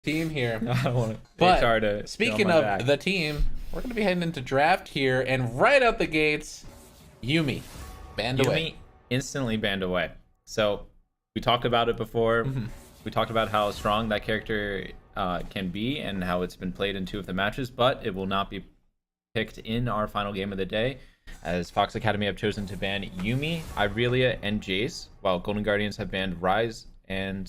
team here. I don't want But HR to speaking of the team, we're going to be heading into draft here, and right out the gates, Yumi banned away. Yumi instantly banned away. So we talked about it before. We talked about how strong that character can be and how it's been played in 2 of the matches, but it will not be picked in our final game of the day, as Fox Academy have chosen to ban Yumi, Irelia, and Jace, while Golden Guardians have banned Ryze and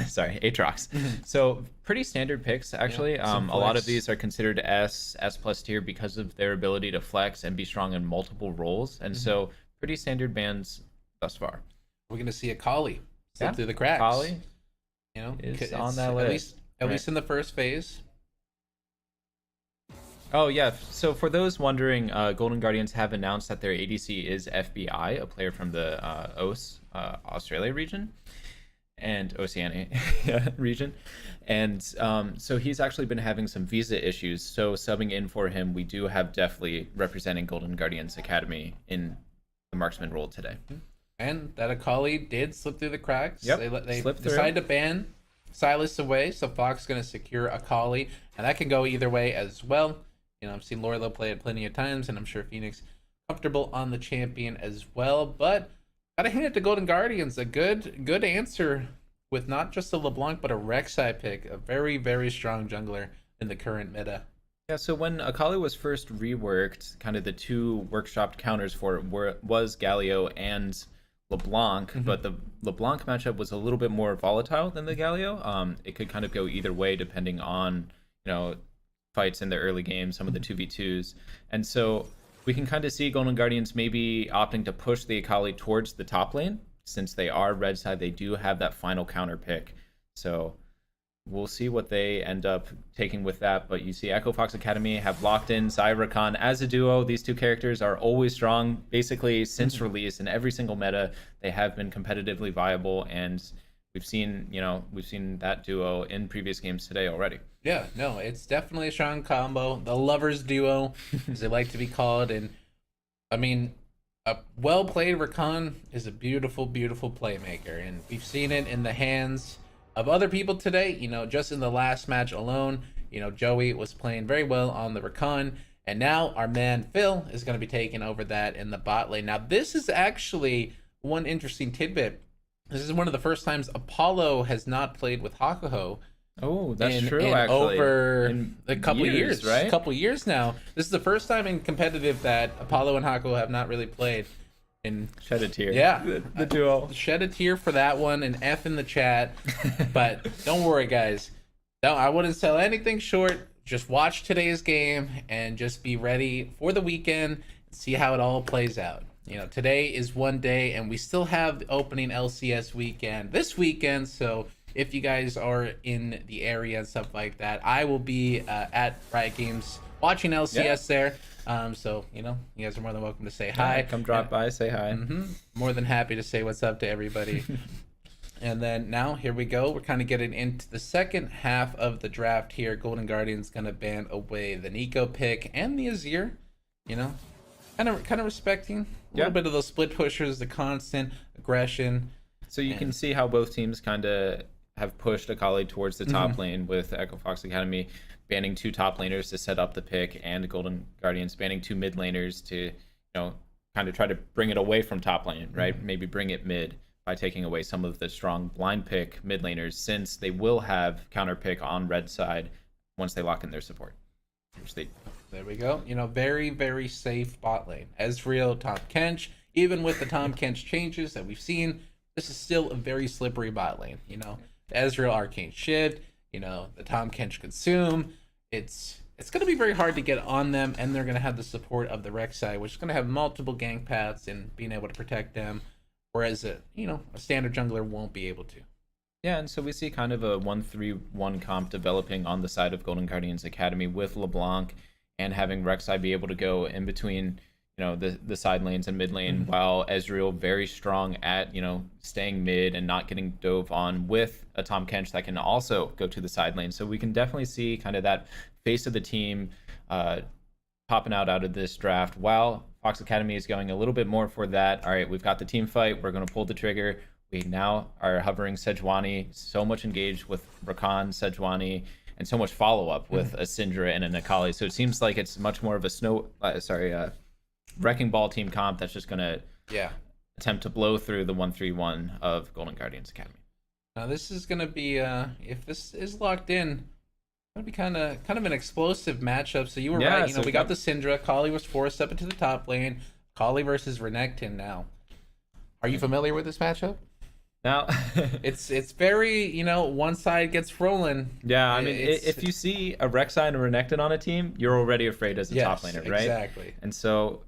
sorry, Aatrox. So pretty standard picks, actually. Yeah, a lot of these are considered S plus tier because of their ability to flex and be strong in multiple roles, and so pretty standard bans thus far. We're going to see a Kali slip through the cracks. Kali, is on that list. At least in the first phase. Oh yeah, so for those wondering, Golden Guardians have announced that their ADC is FBI, a player from the Australia region and Oceania region, and so he's actually been having some visa issues. So subbing in for him, we do have definitely representing Golden Guardians Academy in the marksman role today. And that Akali did slip through the cracks. Yep, They decided to ban Silas away, so Fox going to secure Akali, and that can go either way as well. I've seen Lorelo play it plenty of times, and I'm sure Phoenix comfortable on the champion as well. But gotta hand it to Golden Guardians, a good answer with not just a LeBlanc but a Rek'Sai pick, a very, very strong jungler in the current meta. Yeah, so when Akali was first reworked, kind of the 2 workshopped counters for it was Galio and LeBlanc, but the LeBlanc matchup was a little bit more volatile than the Galio. It could kind of go either way depending on, fights in the early game, some of the 2v2s. And so we can kind of see Golden Guardians maybe opting to push the Akali towards the top lane. Since they are red side, they do have that final counter pick. So we'll see what they end up taking with that. But you see Echo Fox Academy have locked in Zyrakan as a duo. These 2 characters are always strong, basically since release. In every single meta, they have been competitively viable, and we've seen that duo in previous games today already. Yeah, no, it's definitely a strong combo. The lovers duo, as they like to be called. And I mean, a well-played Rakan is a beautiful, beautiful playmaker. And we've seen it in the hands of other people today. Just in the last match alone, Joey was playing very well on the Rakan. And now our man Phil is going to be taking over that in the bot lane. Now, this is actually one interesting tidbit. This is one of the first times Apollo has not played with Hakuho. Oh, that's true. Actually, over a couple years, right? A couple years now. This is the first time in competitive that Apollo and Hakuho have not really played. And shed a tear. Yeah, the duo. Shed a tear for that one. An F in the chat. But don't worry, guys. No, I wouldn't sell anything short. Just watch today's game and just be ready for the weekend and see how it all plays out. Today is one day, and we still have the opening LCS weekend this weekend. So if you guys are in the area and stuff like that, I will be at Riot Games watching LCS there. So you guys are more than welcome to say hi. Come drop by, say hi. More than happy to say what's up to everybody. And then now here we go. We're kind of getting into the second half of the draft here. Golden Guardians gonna ban away the Nico pick and the Azir. Kind of respecting a little bit of those split pushers, the constant aggression. So you can see how both teams kind of have pushed Akali towards the top lane, with Echo Fox Academy banning 2 top laners to set up the pick, and Golden Guardians banning 2 mid laners to, kind of try to bring it away from top lane, right? Maybe bring it mid by taking away some of the strong blind pick mid laners, since they will have counter pick on red side once they lock in their support. There we go. Very, very safe bot lane. Ezreal, Tom Kench. Even with the Tom Kench changes that we've seen, this is still a very slippery bot lane. The Ezreal Arcane Shift, the Tom Kench Consume. It's going to be very hard to get on them, and they're going to have the support of the Rek'Sai, which is going to have multiple gank paths and being able to protect them, whereas a standard jungler won't be able to. Yeah, and so we see kind of a 1-3-1 comp developing on the side of Golden Guardians Academy, with LeBlanc and having Rek'Sai be able to go in between the side lanes and mid lane, while Ezreal very strong at staying mid and not getting dove on, with a Tom Kench that can also go to the side lane. So we can definitely see kind of that face of the team popping out of this draft, while Fox Academy is going a little bit more for that. All right, we've got the team fight, we're going to pull the trigger, We now are hovering Sejuani, so much engaged with Rakan, Sejuani, and so much follow-up with a Syndra and an Akali. So it seems like it's much more of a Wrecking Ball team comp that's just going to attempt to blow through the 1-3-1 of Golden Guardians Academy. Now this is going to be, if this is locked in, it'll be kind of an explosive matchup. So you were right. You know, we got the Syndra. Kali was forced up into the top lane. Kali versus Renekton now. Are you familiar with this matchup? Now, it's very, you know, one side gets rolling. Yeah, I mean, if you see a Rek'Sai and a Renekton on a team, you're already afraid as a top laner, right? Exactly. And so,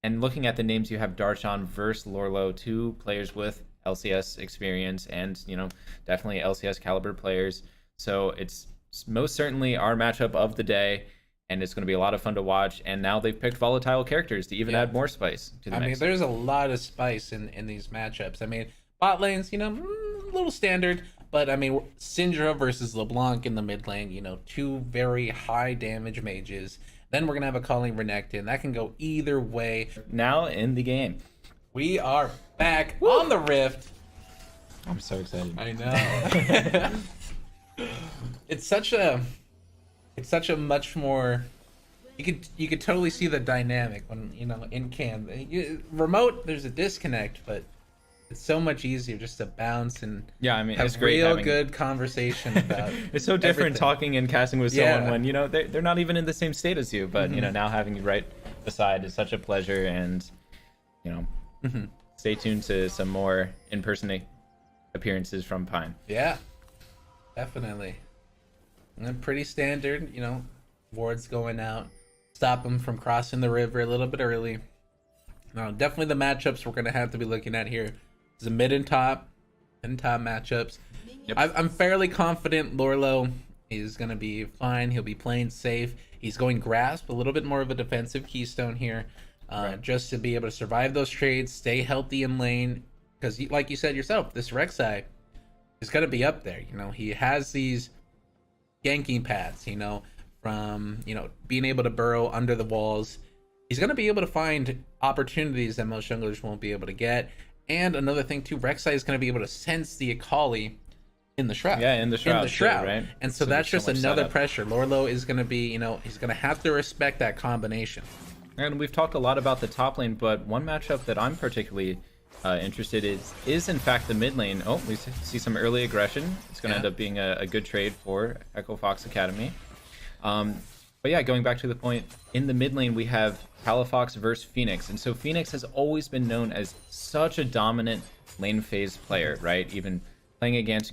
and looking at the names, you have Darshan versus Lorlo, two players with LCS experience and, you know, definitely LCS caliber players. So it's most certainly our matchup of the day, and it's going to be a lot of fun to watch. And now they've picked volatile characters to even add more spice to the mix. I mean, there's a lot of spice in these matchups. I mean, bot lanes, you know, a little standard, but I mean, Syndra versus LeBlanc in the mid lane, you know, two very high damage mages. Then we're gonna have a calling Renekton. That can go either way. Now in the game, we are back on the Rift. I'm so excited. I know. It's such a much more. You could totally see the dynamic when, you know, in cam. Remote, there's a disconnect, but it's so much easier just to bounce and I mean, have it's great real good conversation about it's so different everything. talking and casting with someone when, you know, they're not even in the same state as you, but you know, now having you right beside is such a pleasure. And you know, stay tuned to some more in-person appearances from Pine. Yeah, definitely. And then pretty standard, you know, wards going out, stop them from crossing the river a little bit early. Now, definitely the matchups we're gonna have to be looking at here. The mid and top matchups. Yep. I'm fairly confident Lorlo is going to be fine. He'll be playing safe. He's going grasp, a little bit more of a defensive keystone here, just to be able to survive those trades, stay healthy in lane. Because, like you said yourself, this Rek'Sai is going to be up there. You know, he has these ganking paths, you know, from, you know, being able to burrow under the walls. He's going to be able to find opportunities that most junglers won't be able to get. And another thing too, Rek'Sai is going to be able to sense the Akali in the shroud. Yeah, in the shroud. Too, right? And so that's just another pressure. Lorlo is going to be, you know, he's going to have to respect that combination. And we've talked a lot about the top lane, but one matchup that I'm particularly interested is in fact the mid lane. Oh, we see some early aggression. It's going to end up being a good trade for Echo Fox Academy. But yeah, going back to the point, in the mid lane we have Palafox versus Phoenix. And so Phoenix has always been known as such a dominant lane phase player, right? Even playing against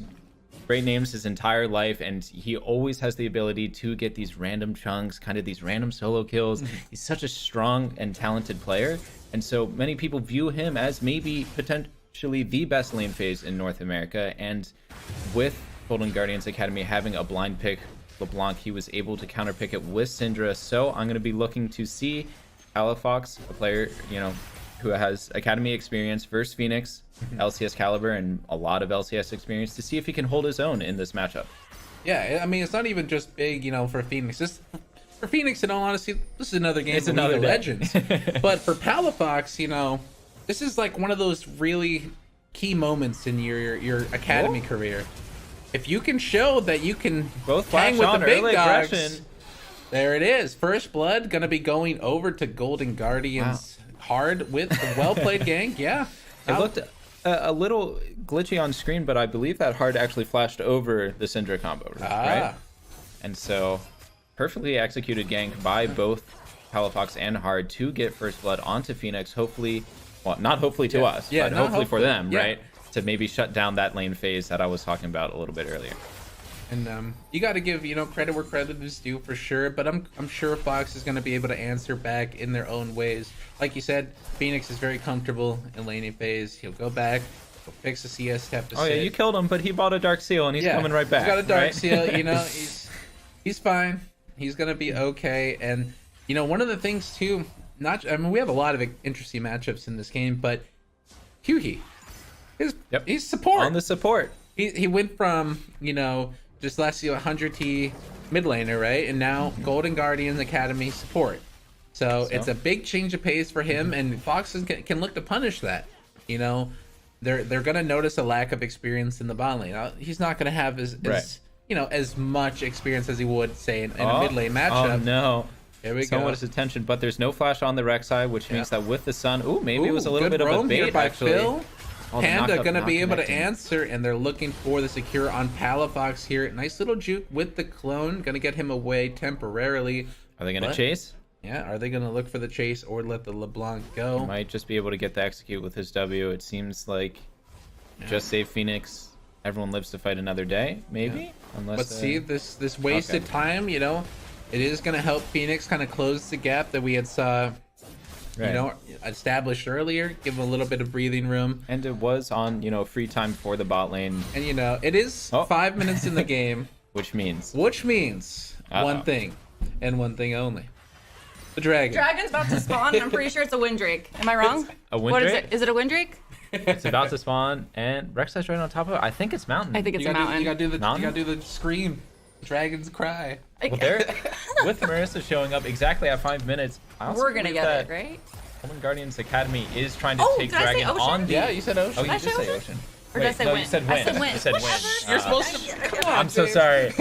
great names his entire life, and he always has the ability to get these random chunks, kind of these random solo kills. He's such a strong and talented player, and so many people view him as maybe potentially the best lane phase in North America. And with Golden Guardians Academy having a blind pick LeBlanc, he was able to counterpick it with Syndra. So I'm going to be looking to see Palafox, a player, you know, who has Academy experience, versus Phoenix, LCS caliber, and a lot of LCS experience, to see if he can hold his own in this matchup. Yeah, I mean, it's not even just big, you know, for Phoenix. For Phoenix, in all honesty, this is another game for League of Legends. But for Palafox, you know, this is like one of those really key moments in your Academy career. If you can show that you can both hang with the big dogs, aggression. There it is. First blood going to be going over to Golden Guardians hard with the well-played gank. Yeah. It looked a little glitchy on screen, but I believe that hard actually flashed over the Syndra combo, right? And so perfectly executed gank by both Palafox and Hard to get first blood onto Phoenix. Hopefully, well, not hopefully to us, but hopefully for them, right? To maybe shut down that lane phase that I was talking about a little bit earlier. And you got to give, you know, credit where credit is due for sure. But I'm sure Fox is going to be able to answer back in their own ways. Like you said, Phoenix is very comfortable in laning phase. He'll go back, he'll fix the CS step to yeah, you killed him, but he bought a Dark Seal and he's coming right back. He's got a Dark Seal, you know, he's fine. He's going to be okay. And, you know, one of the things too, I mean, we have a lot of interesting matchups in this game, but Hughie, he's support. On the support. He went from, you know, just last year 100T mid laner, right? And now Golden Guardians Academy support. So it's a big change of pace for him, and Fox can look to punish that. You know, they're gonna notice a lack of experience in the bot lane. He's not gonna have as as much experience as he would say in a mid lane matchup. Oh no. Here we Someone go. his attention, but there's no flash on the Rex side, which means that with the sun, maybe it was a little good bit of a roam here bait by actually. Phil. Oh, the Panda knockup gonna not be able to connecting. answer, and they're looking for the secure on Palafox here. Nice little juke with the clone, gonna get him away temporarily. Are they gonna But- chase? Yeah, are they gonna look for the chase or let the LeBlanc go? Might just be able to get the execute with his W. It seems like just save Phoenix. Everyone lives to fight another day, maybe. Unless. But see, this wasted time, it is gonna help Phoenix kind of close the gap that we had saw, Right. established earlier. Give him a little bit of breathing room, And it was on free time for the bot lane, and it is 5 minutes in the game, which means which means one thing, and one thing only: the dragon. Dragon's about to spawn. I'm pretty sure it's a Windrake. Am I wrong? a win What is rate. it? Is it a Windrake? It's about to spawn, and Rek'Sai's right on top of it. I think it's Mountain. I think it's You a gotta, mountain. you gotta Mountain? do the scream, dragon's cry. Well, there, with Marissa showing up exactly at 5 minutes, I also We're gonna believe get that it, right? Common Guardians Academy is trying to Oh, take did I say Dragon Ocean? on the. Yeah, you said ocean. Oh, you I did say say Ocean? Ocean. Or did I Wait, say no, win? you said I win. said win. You said win. Whatever. You're supposed to. Come on, I'm so dude. sorry.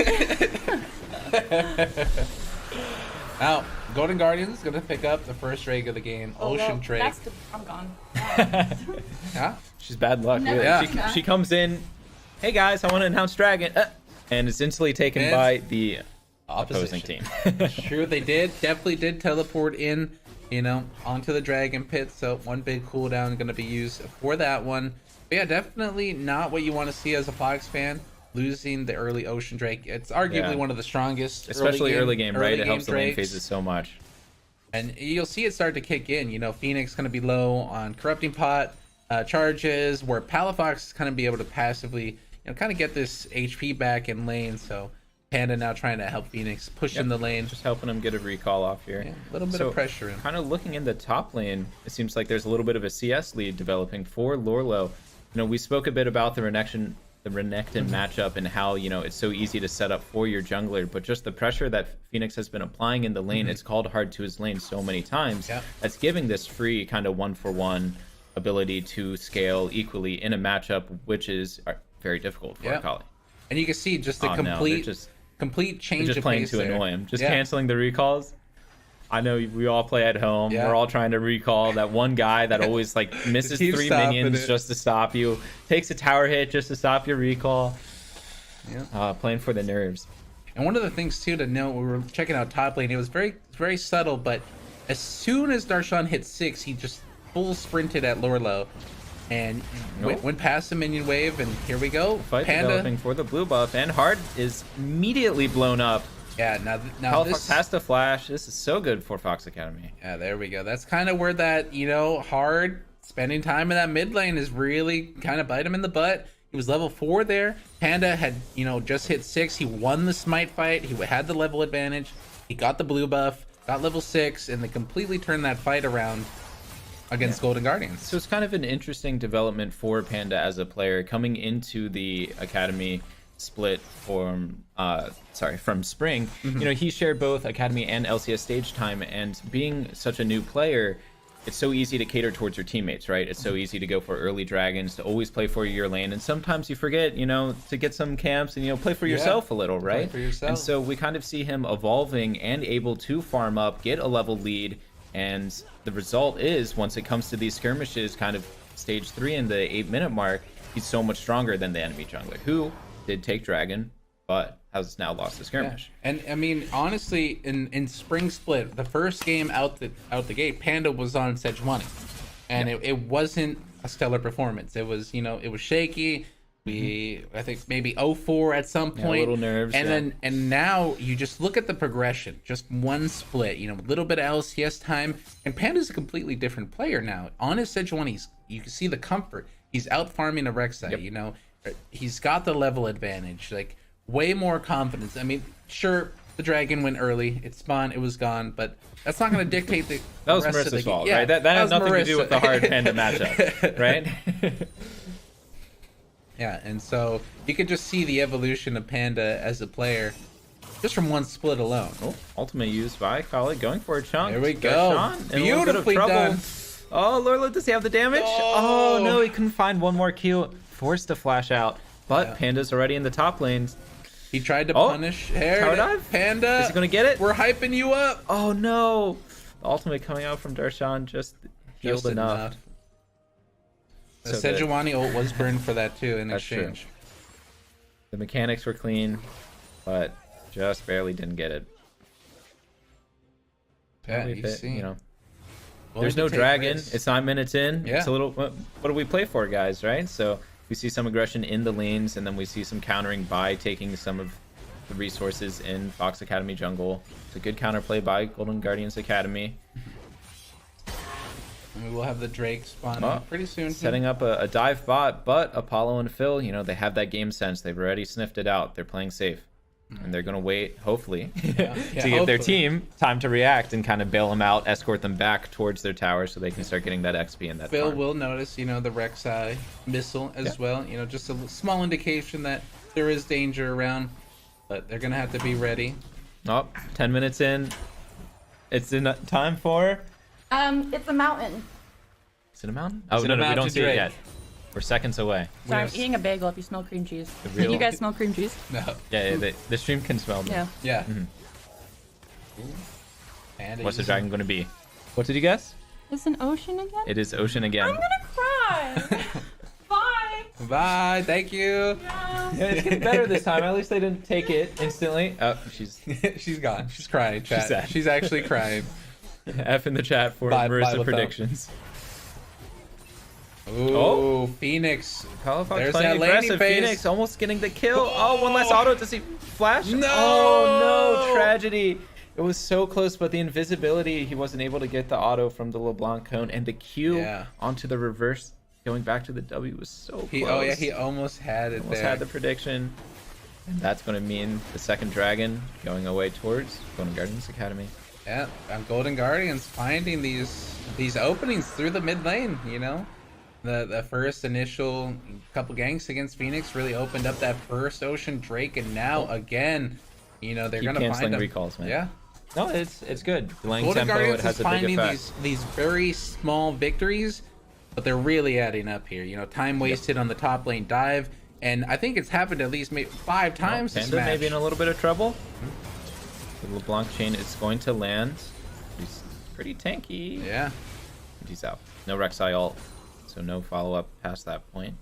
Now, Golden Guardians gonna pick up the first drake of the game, Oh, Ocean well, Drake. I'm gone. Yeah. She's bad luck. Never Really. seen that. She comes in. Hey guys, I want to announce Dragon, and it's instantly taken And by the opposing Opposition. team. True, they definitely did teleport in, onto the dragon pit. So one big cooldown going to be used for that one. But yeah, definitely not what you want to see as a Fox fan. Losing the early Ocean Drake. It's arguably Yeah. one of the strongest, Especially early game, right? It helps the lane Drakes. phases so much. And you'll see it start to kick in. Phoenix going to be low on Corrupting Pot charges, where Palafox is going to be able to passively, kind of get this HP back in lane. So Panda now trying to help Phoenix push in the lane. Just helping him get a recall off here. Yeah, a little bit of pressure in. Kind of looking in the top lane, it seems like there's a little bit of a CS lead developing for Lorlo. We spoke a bit about the Renekton matchup and how it's so easy to set up for your jungler, but just the pressure that Phoenix has been applying in the lane, it's called hard to his lane so many times. Yep. That's giving this free kind of 1-for-1 ability to scale equally in a matchup, which is very difficult for Akali. And you can see just the Oh, no, complete they're complete change just of playing pace to there. annoy him, just Yeah. canceling the recalls. I know we all play at home. Yeah. We're all trying to recall that one guy that always misses keeps 3 stopping minions it. just to stop you, takes a tower hit just to stop your recall. Yeah. Playing for the nerves. And one of the things too to note, we were checking out top lane. It was very subtle, but as soon as Darshan hit 6, he just full sprinted at Lorlo, and went past the minion wave. And here we go, Fight developing for the blue buff, and Hard is immediately blown up. Yeah, now Palafox this has to flash. This is so good for Fox Academy. Yeah, there we go. That's kind of where that, Hard spending time in that mid lane is really kind of bite him in the butt. He was level 4 there. Panda had, just hit 6. He won the smite fight. He had the level advantage. He got the blue buff, got level 6, and they completely turned that fight around against Golden Guardians. So it's kind of an interesting development for Panda as a player coming into the academy split from spring. He shared both academy and LCS stage time, and being such a new player, it's so easy to cater towards your teammates, right? It's so easy to go for early dragons, to always play for your lane, and sometimes you forget, to get some camps and play for yourself a little, right? for yourself. And so we kind of see him evolving and able to farm up, get a level lead, and the result is, once it comes to these skirmishes, kind of stage 3 in the 8-minute mark, he's so much stronger than the enemy jungler, who did take dragon, but has now lost the skirmish. And I mean, honestly, in spring split, the first game out the gate, Panda was on Sejuani, and it wasn't a stellar performance. It was it was shaky. I think maybe 0-4 at some point. A little nerves. And now you just look at the progression. Just one split, a little bit of LCS time, and Panda's a completely different player now. On his Sejuani, you can see the comfort. He's out farming a Rek'Sai. He's got the level advantage. Way more confidence. I mean, sure, the dragon went early. It spawned. It was gone. But that's not going to dictate the That was rest of the Marissa's fault, game. right? That had was nothing to do Marissa. with the hard Panda matchup, right? Yeah, and so you could just see the evolution of Panda as a player just from one split alone. Ultimate used by Kali, going for a chunk. There we Got go. Sean in a little bit of Beautifully trouble. done. Oh, Lorlo, does he have the damage? Oh. Oh, no, he couldn't find one more Q. Forced to flash out. But Yeah. Panda's already in the top lanes. He tried to punish tower dive? Panda. Is he going to get it? We're hyping you up. Oh, no. The ultimate coming out from Darshan just healed Just enough. The So good. Sejuani ult was burned for that too in That's true. exchange. The mechanics were clean, but just barely didn't get it. Yeah, Probably you fit, see. you know. Willing There's to no take dragon. risks. It's 9 minutes in. Yeah. It's a little. What do we play for, guys? Right. So we see some aggression in the lanes, and then we see some countering by taking some of the resources in Fox Academy jungle. It's a good counterplay by Golden Guardians Academy, And we will have the Drake spawning Oh, pretty soon. setting up a dive bot. But Apollo and Phil, you know, they have that game sense. They've already sniffed it out. They're playing safe. And they're going to wait, hopefully, to give their hopefully. team time to react and kind of bail them out, escort them back towards their tower so they can start getting that XP and that Phil farm. will notice, you know, the Rek'Sai missile as well. You know, just a small indication that there is danger around, but they're gonna have to be ready. Oh, 10 minutes in. It's in time for... It's a mountain. Is it a mountain? Oh, it no, a we don't mountain see it Drake? yet. We're seconds away. Sorry, I'm have- eating a bagel if you smell cream cheese. real- Can you guys smell cream cheese? No. Yeah, the stream can smell me. Yeah. Yeah. Mhm. And What's the dragon going to be? What did you guess? It's an ocean again? It is Ocean again. I'm gonna cry. Bye. Bye. Thank you. Yeah. Yeah, it's getting better this time. At least they didn't take it instantly. Oh, she's She's gone. She's crying. Chat. sad. She's actually crying. F in the chat for Bye, Marissa Lethal. predictions. Ooh, Oh. Phoenix. Palafox There's playing that landing aggressive. phase. Phoenix almost getting the kill. Oh, one less auto. Does he flash? No! Oh, no. Tragedy. It was so close, but the invisibility, he wasn't able to get the auto from the LeBlanc cone. And the Q Yeah. onto the reverse, going back to the W, was so close. Oh yeah, he almost had it almost there. had the prediction. And that's going to mean the second dragon going away towards Golden Guardians Academy. Yeah, Golden Guardians finding these openings through the mid lane. You know, the first initial couple ganks against Phoenix really opened up that first Ocean Drake, and now again, you know, they're Keep gonna canceling find them. recalls, man. Yeah, No, it's good. Delaying Golden tempo, it Guardians has is a big finding effect. these very small victories, but they're really adding up here. You know, time wasted on the top lane dive, and I think it's happened at least maybe 5 times this Panda match. maybe in a little bit of trouble. The LeBlanc chain is going to land. He's pretty tanky. Yeah, And he's out. No Rek'Sai ult, so no follow-up past that point.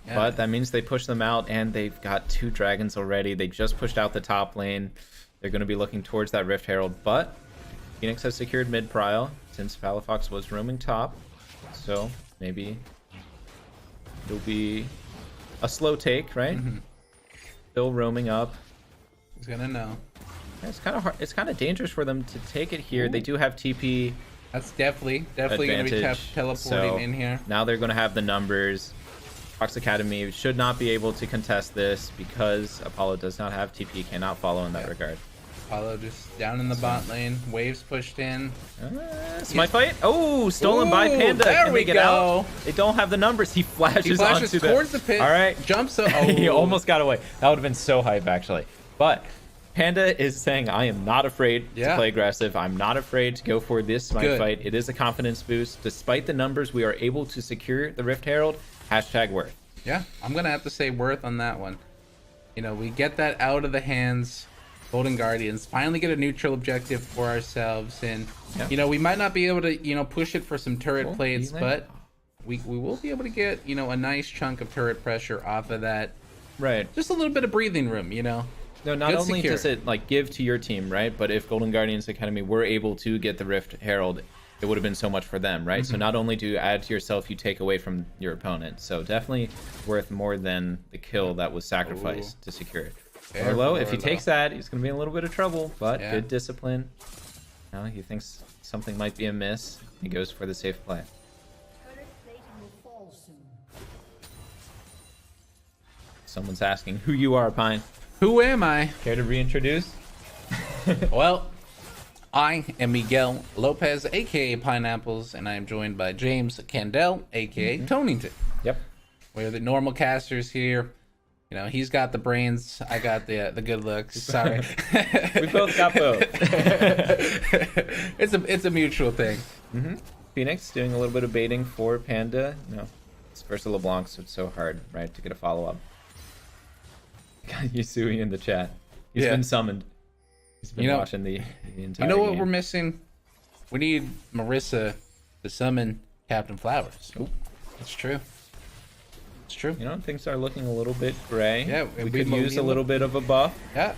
yeah. But that means they push them out, and they've got 2 dragons already. They just pushed out the top lane. They're going to be looking towards that Rift Herald, but Phoenix has secured mid prio since Palafox was roaming top. So maybe it'll be a slow take, right? Still roaming up. He's gonna know. Yeah, it's kind of hard. It's kind of dangerous for them to take it here. They do have TP That's definitely gonna be advantage. teleporting so in here. now they're going to have the numbers. Fox Academy should not be able to contest this because Apollo does not have TP, cannot follow in that Yeah. regard. Apollo just down in the bot lane. Waves pushed in. Smite fight? Oh, stolen by Ooh, Panda. there Can we they get go. out? They don't have the numbers. He flashes, He flashes onto towards the pit. All right. Jumps. Oh, He almost got away. That would have been so hype, actually. But Panda is saying, I am not afraid to Yeah. play aggressive. I'm not afraid to go for this smite Good. fight. It is a confidence boost. Despite the numbers, we are able to secure the Rift Herald. Hashtag worth. Yeah, I'm gonna have to say worth on that one. You know, we get that out of the hands. Golden Guardians finally get a neutral objective for ourselves, and Yeah. you know, we might not be able to, you know, push it for some turret Cool. plates, Easy. but we will be able to get, you know, a nice chunk of turret pressure off of that. Right. Just a little bit of breathing room, you know. No, not Good only secure. does it like give to your team, right? But if Golden Guardians Academy were able to get the Rift Herald, it would have been so much for them, right? So not only do you add to yourself, you take away from your opponent. So definitely worth more than the kill that was sacrificed to secure it. Careful, Orlo, if he Orlo. takes that, he's going to be in a little bit of trouble, but Yeah. good discipline. Now he thinks something might be amiss. He goes for the safe play. Turret plating will fall soon. Someone's asking who you are, Pine. Who am I? Care to reintroduce? Well, I am Miguel Lopez, aka Pineapples, and I am joined by James Candell, aka Tonington. Yep. We're the normal casters here. You know, he's got the brains, I got the good looks. Sorry. We both got both. It's a mutual thing. Phoenix doing a little bit of baiting for Panda. You know, it's versus LeBlanc, so it's so hard, right, to get a follow-up. Got Yusui in the chat. He's been summoned. He's been watching the entire You know what game. we're missing? We need Marissa to summon Captain Flowers. Oh. That's true. It's true. You know, things are looking a little bit gray. Yeah, we could use a little bit of a buff. Yeah.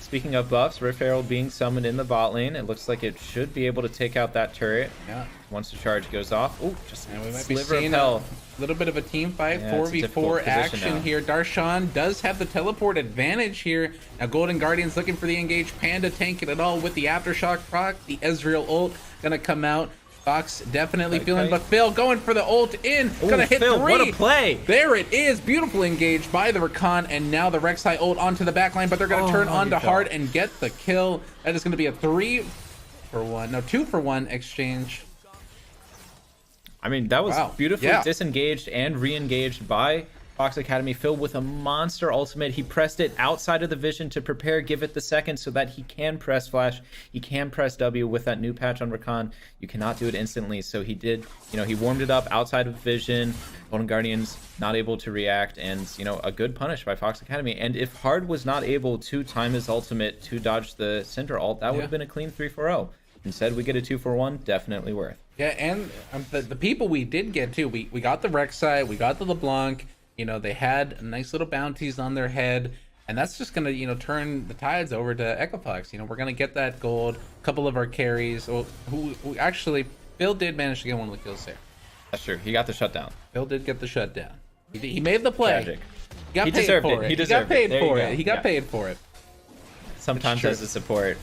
Speaking of buffs, Rift Herald being summoned in the bot lane. It looks like it should be able to take out that turret Yeah. once the charge goes off. Oh, just And we a might be sliver of seeing a health. little bit of a team fight, Yeah, it's a difficult 4v4 position action now. here. Darshan does have the teleport advantage here. Now Golden Guardian's looking for the engaged Panda, tanking it all with the Aftershock proc. The Ezreal ult gonna come out. Fox definitely feeling, but Phil going for the ult in. Gonna Ooh, hit Phil, 3. what a play! There it is. Beautiful engaged by the Rakan, and now the Rek'Sai ult onto the backline, but they're going to turn on to Hard and get the kill. That is going to be a 3-for-1. No, 2-for-1 exchange. I mean, that was beautifully Yeah. disengaged and re-engaged by Fox Academy. Phil with a monster ultimate. He pressed it outside of the vision to prepare, give it the second so that he can press flash. He can press W with that new patch on Rakan. You cannot do it instantly. So he did, you know, he warmed it up outside of vision. Golden Guardians not able to react, and, you know, a good punish by Fox Academy. And if Hard was not able to time his ultimate to dodge the center ult, that would have been a clean 3-4-0. Instead, we get a 2-for-1. Definitely worth. Yeah, and the people we did get too, we got the Rek'Sai, we got the LeBlanc. You know, they had nice little bounties on their head, and that's just gonna, you know, turn the tides over to EchoFox. You know, we're gonna get that gold. A couple of our carries, who actually, Phil did manage to get one of the kills there. That's true. He got the shutdown. Phil did get the shutdown. He made the play. Tragic. He got He paid deserved for it. it. He got deserved it. paid There you for go. it. He got Yeah. paid for it. Sometimes true. as a support,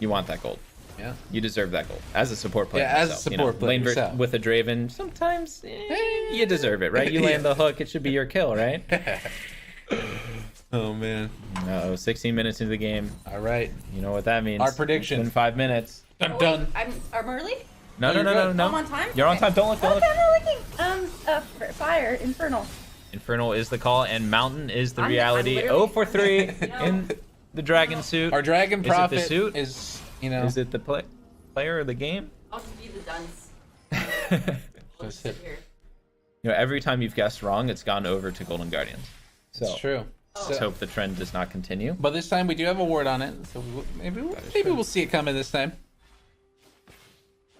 you want that gold. Yeah. You deserve that gold as a support player. Yeah, as a yourself, support player lane yourself. with a Draven, sometimes you deserve it, right? You land the hook, it should be your kill, right? Oh man. No, 16 minutes into the game. All right. You know what that means. Our prediction. In 5 minutes. Dun dun. I'm early? No, you're good. no. I'm on time? You're on time. Don't look. Don't Okay, look. I'm not looking. Fire, Infernal. Infernal is the call, and Mountain is the I'm reality. literally- 0 for 3 in the dragon suit. Our Dragon Is it the Prophet suit? is, you know, Is it the player or the game? I'll just be the dunce. I'll just sit here. You know, every time you've guessed wrong, it's gone over to Golden Guardians. So it's true. let's hope the trend does not continue. But this time we do have a ward on it, so maybe we'll see it coming this time.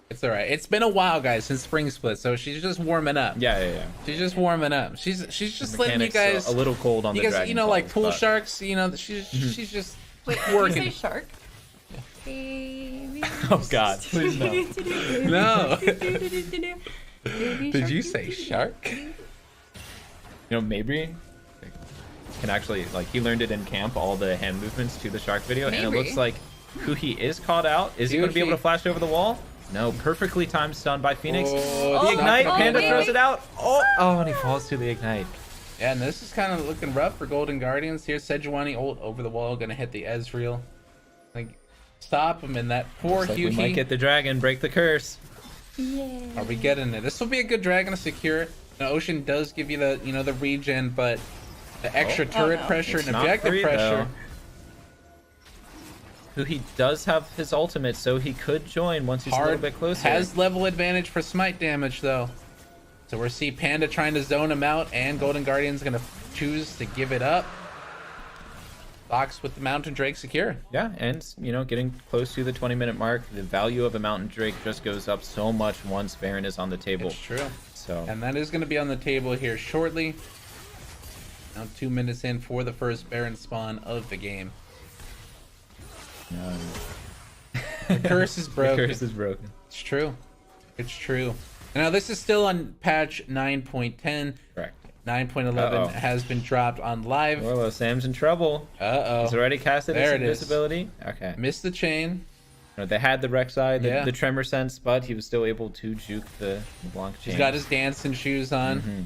It's all right. It's been a while, guys, since Spring Split, so she's just warming up. Yeah. She's just warming up. She's just letting you Mechanics guys, a little cold on you the guys, dragon. you know, like calls, pool but- sharks. You know, she's just Wait, did you working. say shark? Baby. Oh God, please no. No. Did Did you say shark? You know, maybe can actually, like, he learned it in camp, all the hand movements to the shark video, and it Maybe. looks like Huhi is caught out. Is he going to be able to flash over the wall? No, perfectly timed stun by Phoenix. Oh, The it's not ignite, gonna be Panda enough. throws it out. Oh, and he falls to the ignite. Yeah, and this is kind of looking rough for Golden Guardians here. Sejuani ult over the wall, gonna hit the Ezreal. Like, stop him in that poor Looks like we Huhi. might get the dragon, break the curse. Are we getting it? This will be a good dragon to secure. Now, Ocean does give you the, you know, the regen, but the extra turret no. pressure It's and not objective free, pressure. Who he does have his ultimate, so he could join once he's a little Hard bit closer. has level advantage for smite damage though. So we're see Panda trying to zone him out, and Golden Guardian's gonna choose to give it up. Fox with the Mountain Drake secure. Yeah, and, you know, getting close to the 20-minute mark, the value of a Mountain Drake just goes up so much once Baron is on the table. It's true. So, And that is going to be on the table here shortly. Now 2 minutes in for the first Baron spawn of the game. The curse is the broken. curse is broken. It's true. It's true. Now this is still on patch 9.10. Correct. 9.11 Uh-oh. has been dropped on live. Warlow, Sam's in trouble. Uh-oh. He's already casted his There it is. invisibility. Okay. Missed the chain. You know, they had the Rek'Sai, Yeah. the Tremor Sense, but he was still able to juke the Blanc chain. He's got his dancing shoes on. Mhm.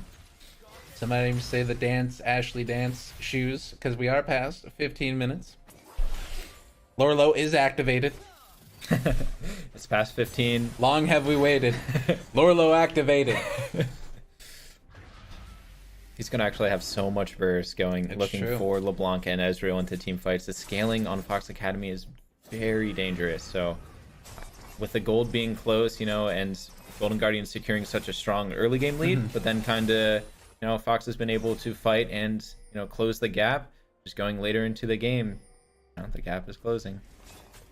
Somebody even say the Ashley dance shoes, because we are past 15 minutes. Lorlo is activated. It's past 15. Long have we waited. Lorlo activated. He's going to actually have so much burst going, It's looking true. for LeBlanc and Ezreal into team fights. The scaling on Fox Academy is very dangerous, so with the gold being close, and Golden Guardians securing such a strong early game lead, but then kind of, Fox has been able to fight and, close the gap. Just going later into the game, the gap is closing.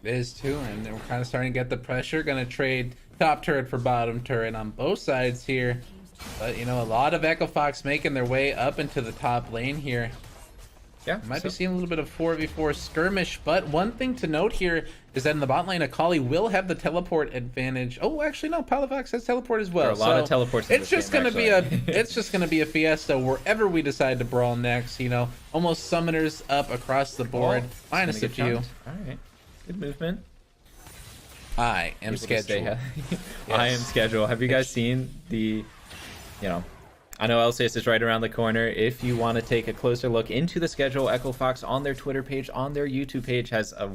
It is too, and we're kind of starting to get the pressure. Gonna trade top turret for bottom turret on both sides here. But, a lot of Echo Fox making their way up into the top lane here. Yeah, Might be seeing a little bit of 4v4 skirmish, but one thing to note here is that in the bot lane, Akali will have the teleport advantage. Oh, actually, no, Palafox has teleport as well. There are a lot of teleports in It's this just game, gonna be it's just gonna be a fiesta wherever we decide to brawl next. Almost summoners up across the board, minus a few. All right, good movement. I am Able to stay scheduled. I am scheduled. Have you guys seen the, I know LCS is right around the corner. If you want to take a closer look into the schedule, Echo Fox on their Twitter page, on their YouTube page has a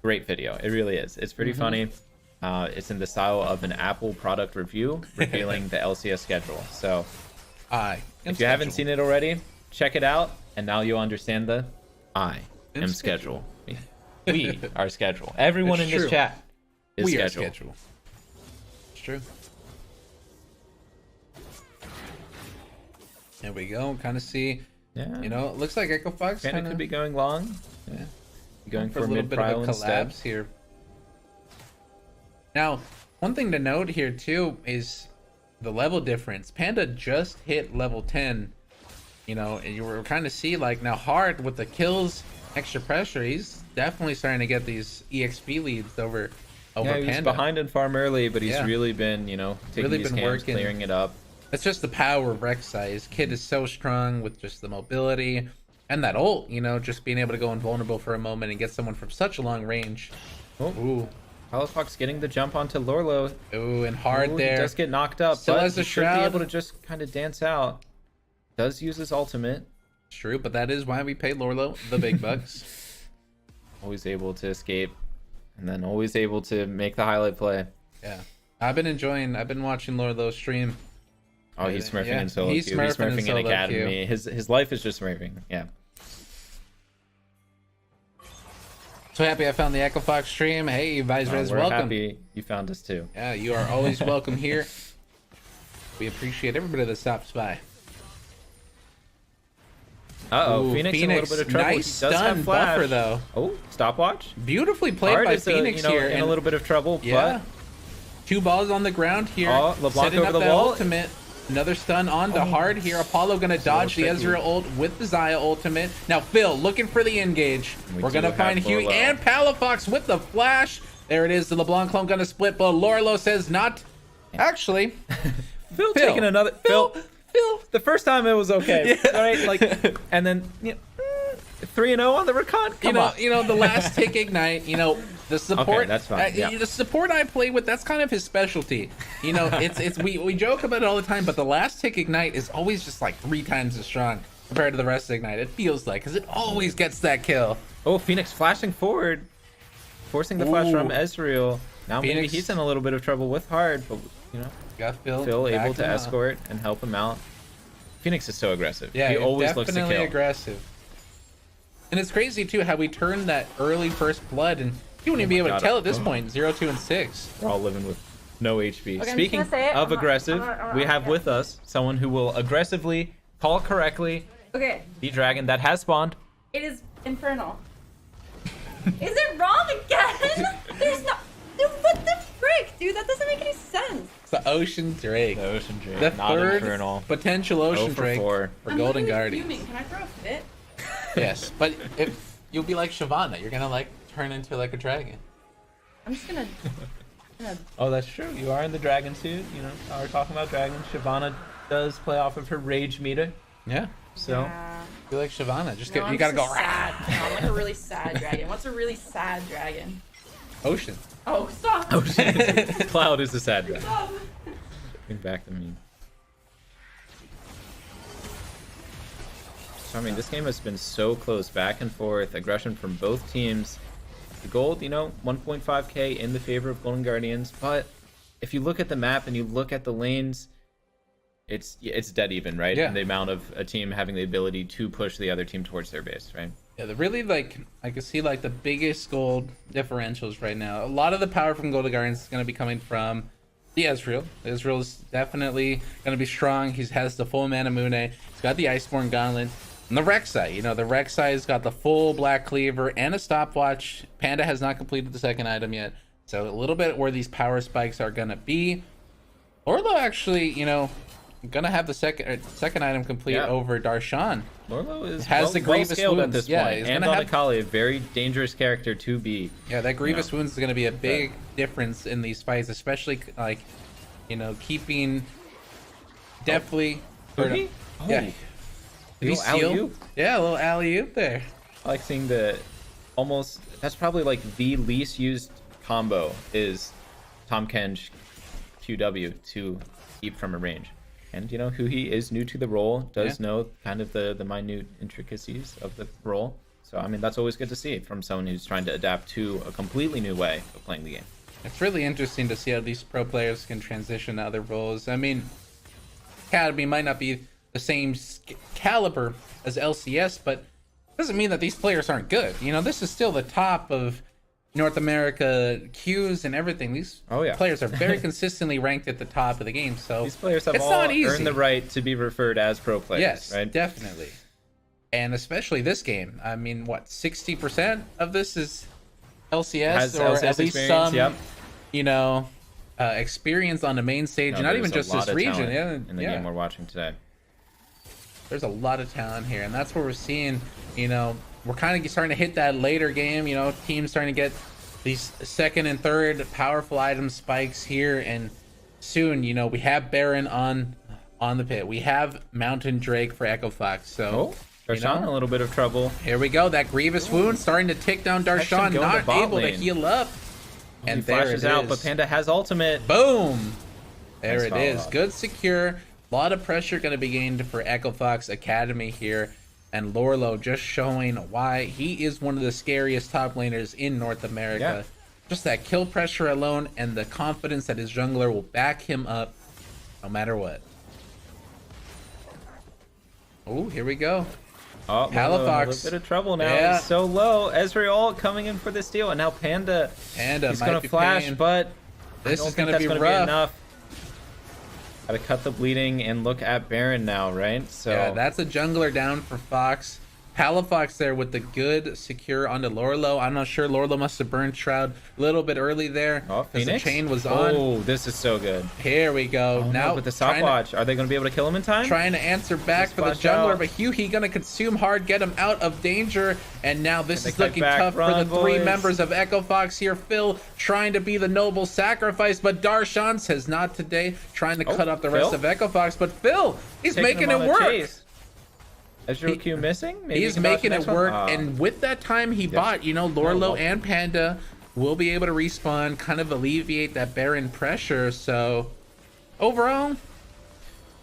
great video. It really is. It's pretty funny. It's in the style of an Apple product review revealing the LCS schedule. So if you haven't seen it already, check it out. And now you'll understand the I am schedule. We are schedule. Everyone It's in this true. chat is We are schedule. scheduled. It's true. There we go. Kind of see. Yeah. It looks like Echo Fox Kind of could be going long. Yeah. Going for for a little mid bit of prio a instead. collapse here. Now, one thing to note here too is the level difference. Panda just hit level 10. And you were kind of see now Hard with the kills, extra pressure. He's definitely starting to get these EXP leads over Yeah, he was Panda. behind in farm early, but he's Yeah. really been, taking Really these been games, working. clearing it up. It's just the power of Rek'Sai. His kid is so strong with just the mobility and that ult, just being able to go invulnerable for a moment and get someone from such a long range. Oh, Ooh, Palafox getting the jump onto Lorlo. ooh, and Hard Ooh, there. He does get knocked up, Still but has the he should be shroud. able to just kind of dance out. Does use his ultimate. It's true, but that is why we pay Lorlo the big bucks. Always able to escape, and then always able to make the highlight play. Yeah, I've been watching Lorlo stream. Oh, he's smurfing Yeah, in solo he's queue. He's smurfing in smurfing in solo academy. His life is just smurfing. Yeah. So happy I found the Echo Fox stream. Hey, Vizrez, We're welcome. happy you found us too. Yeah, you are always welcome here. We appreciate everybody that stops by. Uh-oh, Ooh, Phoenix in a little bit of trouble. Nice He does have stun flash. buffer though. Oh, stopwatch. Beautifully played Hard by is Phoenix here. in and a little bit of trouble, yeah, 2 balls on the ground here. Oh, LeBlanc setting over up the that wall. ultimate. Another stun on to Hard here. Apollo gonna dodge the tricky. Ezreal ult with the Xayah ultimate. Now Phil looking for the engage. We We're do gonna have find Huey Lorlo. and Palafox with the flash. There it is. The LeBlanc clone gonna split, but Lorlo says not. Actually, Phil taking another. Phil. The first time it was okay, right? And then 3-0 on the recon. Come on. the last tick ignite. The support. Okay, that's fine, yeah. The support I play with, that's kind of his specialty. We joke about it all the time, but the last tick ignite is always just 3 times as strong compared to the rest of ignite. It feels like, because it always gets that kill. Oh, Phoenix flashing forward, forcing the flash from Ooh. Ezreal. Now maybe Phoenix- he's in a little bit of trouble with Hard, but Got Phil. Phil able backing to him up. escort and help him out. Phoenix is so aggressive. Yeah, he always looks to definitely kill. aggressive. And it's crazy too how we turned that early first blood, and you wouldn't even be able to God. tell at this point. 0, 2, and 6. We're all living with no HP. just Speaking gonna say it. of aggressive, I'm not- we have okay. with us someone who will aggressively call correctly Okay, the dragon that has spawned. it is infernal. Is it wrong again? There's no. Dude, what the frick, dude? That doesn't make any sense. It's the Ocean Drake. The Ocean Drake, The not third Infernal. potential Ocean 0 for Drake 4. for I'm Golden literally Guardians. fuming. Can I throw a fit? Yes, but if you'll be like Shyvana, you're gonna turn into a dragon. I'm just gonna. Oh, that's true. You are in the dragon suit. Now we're talking about dragons. Shyvana does play off of her rage meter. Yeah, So, Yeah. be like Shyvana. Just No, get, I'm you gotta just go a sad. No, I'm like a really sad dragon. What's a really sad dragon? Ocean. Oh, stop! Cloud is the sad dragon. Stop. Bring back the meme. So, I mean, this game has been so close, back and forth, aggression from both teams. The gold, 1.5k in the favor of Golden Guardians, but if you look at the map and you look at the lanes, it's dead even, right? Yeah. In the amount of a team having the ability to push the other team towards their base, right? Yeah, the really like I can see like the biggest gold differentials right now. A lot of the power from Golden Guardians is going to be coming from the Ezreal. Ezreal is definitely going to be strong. He has the full mana Mune. He's got the Iceborne Gauntlet. And the Rek'Sai, you know, the Rek'Sai's got the full Black Cleaver and a stopwatch. Panda has not completed the second item yet. So a little bit where these power spikes are going to be. Orlo actually, you know, gonna have the second item complete over Darshan. Lorlo is has the Grievous scaled wounds at this yeah, point, and on Akali, a very dangerous character to be. Yeah, that Grievous wounds is gonna be a big difference in these fights, especially like, you know, keeping definitely. Yeah, a little alley-oop. Yeah, a little alley-oop there. I like seeing the almost. That's probably like the least used combo is Tom Kench QW to keep from a range. And you know, who he is new to the role, does know kind of the minute intricacies of the role. So I mean, that's always good to see from someone who's trying to adapt to a completely new way of playing the game. It's really interesting to see how these pro players can transition to other roles. I mean, Academy might not be the same caliber as LCS, but it doesn't mean that these players aren't good. You know, this is still the top of North America queues and everything. These players are very consistently ranked at the top of the game. So these players have all earned the right to be referred as pro players. Yes, right? Definitely. And especially this game. I mean, what, 60% of this is LCS or LCS at least some, you know, experience on the main stage. Not even just this region. In the game we're watching today. There's a lot of talent here, and that's where we're seeing, you know, we're kind of starting to hit that later game, you know, teams starting to get these second and third powerful item spikes here, and soon, you know, we have Baron on the pit. We have Mountain Drake for Echo Fox. So Darshan a little bit of trouble. Here we go. That Grievous wound starting to tick down Darshan, not able to heal up. And there it is. Out, but Panda has ultimate. Boom! There it is. Good secure. A lot of pressure going to be gained for Echo Fox Academy here. And Lorlo just showing why he is one of the scariest top laners in North America. Just that kill pressure alone and the confidence that his jungler will back him up no matter what. Oh, here we go. Oh, Palafox. A little bit of trouble now. He's so low. Ezreal coming in for the steal, and now Panda. He's going to flash, but this is going to be rough. Enough. Gotta cut the bleeding and look at Baron now, right? So yeah, that's a jungler down for Fox. Palafox there with the good secure onto Lorlo. I'm not sure. Lorlo must have burned Shroud a little bit early there. Oh, Phoenix? The chain was on. Oh, this is so good. Here we go. Now with the stopwatch, are they going to be able to kill him in time? Trying to answer back for the jungler, but Hughie going to consume hard, get him out of danger. And now this is looking tough for the three members of Echo Fox here. Phil trying to be the noble sacrifice, but Darshan says not today. Trying to cut off the rest of Echo Fox, but Phil, he's making it work. Ezreal Q missing? Maybe he's making it work, and with that time he bought, you know, Lorlo and Panda will be able to respawn, kind of alleviate that Baron pressure. So overall,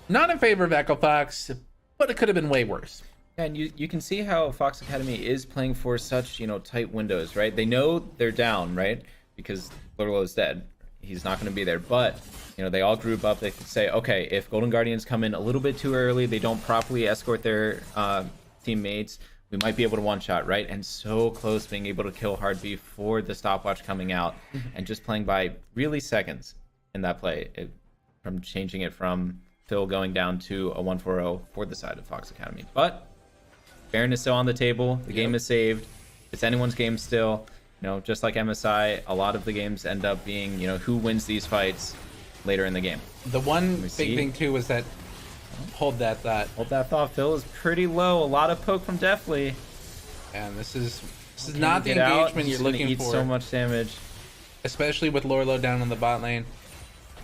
not in favor of Echo Fox, but it could have been way worse. And you can see how Fox Academy is playing for such, you know, tight windows, right? They know they're down, right? Because Lorlo is dead. He's not going to be there, but you know, they all group up. They could say, okay, if Golden Guardians come in a little bit too early, they don't properly escort their teammates, we might be able to one-shot, right? And so close being able to kill hard before the stopwatch coming out and just playing by really seconds in that play, from changing it from Phil going down to a 1-4-0 for the side of Fox Academy. But Baron is still on the table. The game is saved. It's anyone's game still. You know, just like MSI, a lot of the games end up being, you know, who wins these fights later in the game. The one big thing too was that hold that thought. Phil is pretty low. A lot of poke from Deathly, and this is not the engagement you're looking for. So much damage, especially with Lorlo down on the bot lane.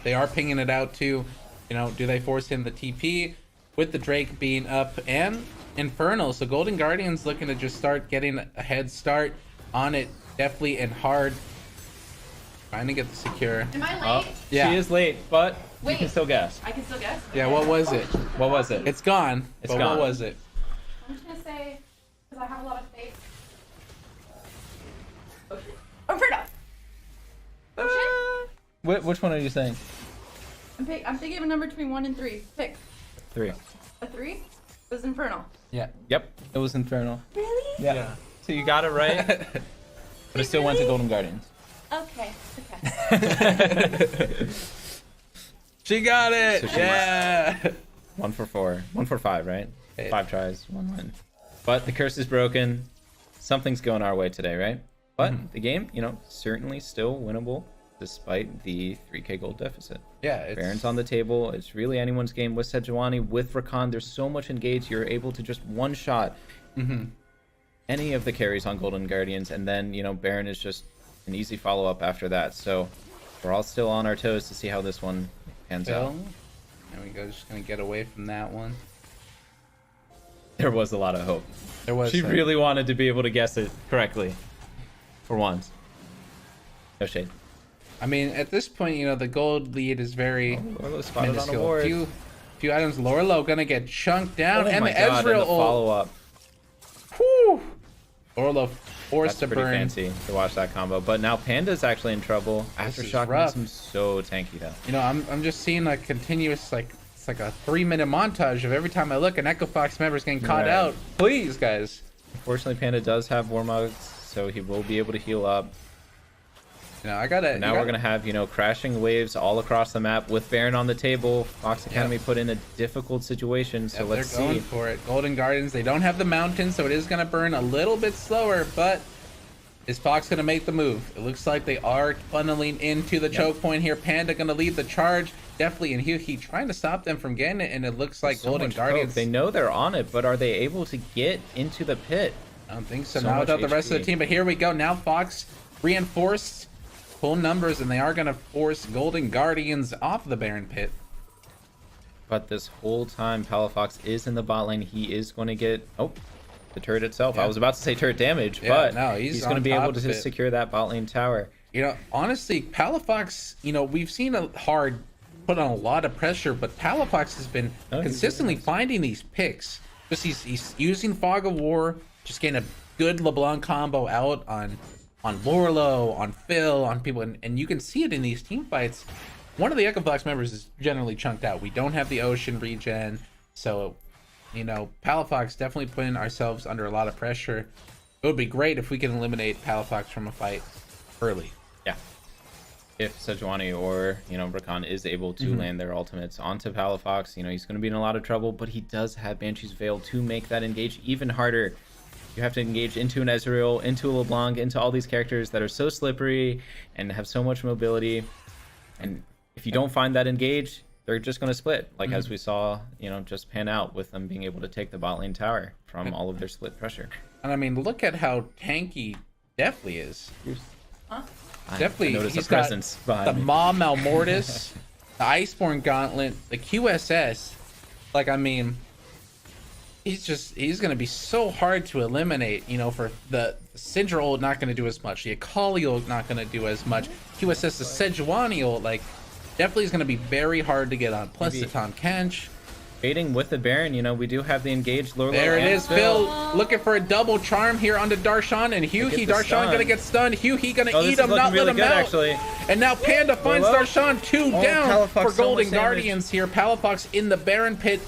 They are pinging it out too. You know, do they force him the TP with the Drake being up and Infernal? So Golden Guardians looking to just start getting a head start on it. Definitely and hard. Trying to get the secure. Am I late? Yeah. She is late, but you can still guess. I can still guess? Yeah, what was it? What was it? It's gone. It's gone. What was it? I'm just going to say, because I have a lot of faith. Ocean? Inferno! Ocean? Which one are you saying? I'm thinking of a number between 1 and 3. Pick. 3. A 3? It was Infernal. Yeah. Yep. It was Infernal. Really? Yeah. so you got it right. But I still went to Golden Guardians. Okay. Okay. She got it. So she- Yeah. 1 for 4. 1 for 5, right? Hey. 5 tries, 1 win. But the curse is broken. Something's going our way today, right? But the game, certainly still winnable despite the 3k gold deficit. Yeah. It's, Baron's on the table. It's really anyone's game with Sejuani, with Rakan. There's so much engaged. You're able to just one-shot any of the carries on Golden Guardians, and then, Baron is just an easy follow-up after that. So we're all still on our toes to see how this one pans out. Phil. There we go. Just gonna get away from that one. There was a lot of hope. there was. She a- really wanted to be able to guess it correctly. For once. No shade. I mean, at this point, the gold lead is very Lorlo spotted on a minuscule. ward. Few items. Lorlo gonna get chunked down, Oh and my the god, Ezreal and the ult. follow-up. Whew. Lorlo forced That's to pretty burn. fancy to watch that combo. But now Panda's actually in trouble. is Aftershock rough. makes him so tanky though. I'm just seeing a continuous it's like a 3-minute montage of every time I look an Echo Fox member's getting caught Right. out. Please, guys. Unfortunately, Panda does have Warmugs, so he will be able to heal up. I gotta. Now we're gonna have, crashing waves all across the map with Baron on the table. Fox Academy put in a difficult situation, so let's they're going see. for it. Golden Guardians. They don't have the mountain, so it is gonna burn a little bit slower. But is Fox gonna make the move? It looks like they are funneling into the choke point here. Panda gonna lead the charge. Definitely, and he trying to stop them from getting it. And it looks like So Golden much Guardians. hope. They know they're on it, but are they able to get into the pit? I don't think so. So Not much without the rest of the HP. team. But here we go. Now Fox reinforced full numbers, and they are going to force Golden Guardians off the Baron pit. But this whole time, Palafox is in the bot lane. He is going to get the turret itself. Yeah. I was about to say turret damage, Yeah, but no, he's going to on be top able of to it. secure that bot lane tower. Honestly, Palafox, we've seen a hard put on a lot of pressure, but Palafox has been Oh, he's consistently finding these picks. Just he's using Fog of War, just getting a good LeBlanc combo out on Lorlo, on Phil, on people, and you can see it in these team fights. One of the Echo Fox members is generally chunked out. We don't have the Ocean regen, so Palafox definitely putting ourselves under a lot of pressure. It would be great if we can eliminate Palafox from a fight early. Yeah. If Sejuani or, Rakan is able to land their ultimates onto Palafox, he's going to be in a lot of trouble, but he does have Banshee's Veil to make that engage even harder. You have to engage into an Ezreal, into a LeBlanc, into all these characters that are so slippery and have so much mobility. And if you don't find that engage, they're just going to split, like as we saw, just pan out with them being able to take the bot lane tower from all of their split pressure. And I mean, look at how tanky Deathly is. Definitely, I noticed he's a presence got behind the me. Ma Malmortis, the Iceborne Gauntlet, the QSS. He's going to be so hard to eliminate, for the Syndra ult not going to do as much. The Akali ult not going to do as much. QSS, the Sejuani ult, definitely is going to be very hard to get on. Plus Maybe. the Tahm Kench. Baiting with the Baron, we do have the engaged Lorlo. There it and is, Phil looking for a double charm here onto Darshan, and Gets Hughie. the Darshan stun. gonna get stunned. Hughie gonna Oh, this eat is him, looking not really let him good, out. actually. And now Panda finds Lorlo. Darshan 2 Oh, down Palafox, for so Golden much damage. Guardians here. Palafox in the Baron pit,